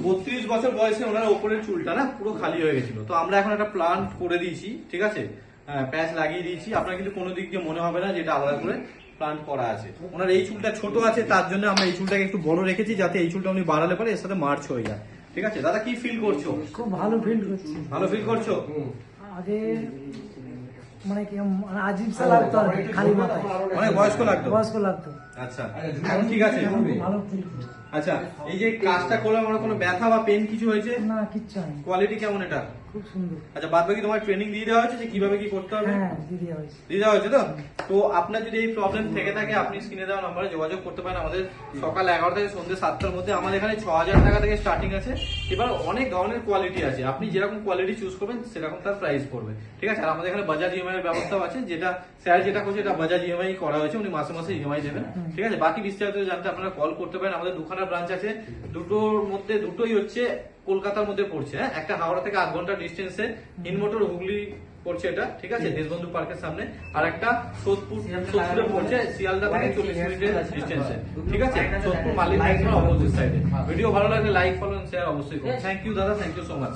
32 বছর বয়সে ওনার ওপরের চুলটা না পুরো খালি হয়ে গেছিল। তো আমরা এখন একটা প্লান্ট করে দিয়েছি, ঠিক আছে, প্যাচ লাগিয়ে দিয়েছি। আপনার কিন্তু কোনো দিক দিয়ে মনে হবে না যেটা আলাদা করে প্লান্ট করা আছে। ওনার এই চুলটা ছোট আছে, তার জন্য আমরা এই চুলটাকে একটু বড় রেখেছি, যাতে এই চুলটা উনি বাড়ালে পরে এর সাথে মার্চ হয়ে যায়। ঠিক আছে দাদা, কি ফিল করছো? খুব ভালো ফিল করছি। ভালো ফিল করছো? আগে মানে কি মানে আজিব সা লাগতো আর কি, খালি মাথায় অনেক বয়স্ক লাগতো। বয়স্ক লাগতো। আচ্ছা, এখন ঠিক আছে? এখন খুব ভালো ফিল করছি। আচ্ছা, এই যে কাজটা করলাম, আমার কোনো ব্যথা বা পেন কিছু হয়েছে? না, কিচ্ছু হয়নি। কোয়ালিটি কেমন এটা? খুব সুন্দর। আচ্ছা, বাদ বাকি তোমার ট্রেনিং দিয়ে দেওয়া হয়েছে যে কিভাবে কি করতে হবে? হ্যাঁ, দিয়ে দেওয়া হয়েছে। দিয়ে দেওয়া হয়েছে তো? তো আপনার যদি এই প্রবলেম থেকে থাকে, আপনি স্ক্রিনে দেওয়া নম্বরে যোগাযোগ করতে পারেন। আমাদের সকাল 11 থেকে সন্ধ্যে 7টার মধ্যে আমাদের এখানে 6000 টাকা থেকে স্টার্টিং আছে। এবার অনেক ধরনের কোয়ালিটি আছে, আপনি যেরকম কোয়ালিটি চুজ করবেন সেরকম তার প্রাইস পড়বে। ঠিক আছে, আর আমাদের এখানে বাজাজ ইএমআই এর ব্যবস্থাও আছে, যেটা স্যার যেটা করছে এটা বাজাজ ইএমআই করা হয়েছে, উনি মাসে মাসে ইএমআই দেবেন। ঠিক আছে, বাকি বিস্তারিত জানতে আপনারা কল করতে পারেন। আমাদের দুখানা ব্রাঞ্চ আছে, দুটোর মধ্যে দুটোই হচ্ছে কলকাতার মধ্যে পড়ছে। হ্যাঁ, একটা হাওড়া থেকে 8 ঘন্টা ডিস্টেন্সে ইনমোটর হুগলি পড়ছে এটা, ঠিক আছে, দেশবন্ধু পার্কের সামনে। আর একটা সোদপুরে পড়ছে, শিয়ালদা থেকে 40 মিনিটের ডিস্টেন্সে। ঠিক আছে, সোদপুর মালিক অপোজিট সাইডে। ভিডিও ভালো লাগলে লাইক, ফলো, শেয়ার অবশ্যই করুন। থ্যাংক ইউ দাদা, থ্যাংক ইউ সো মাচ।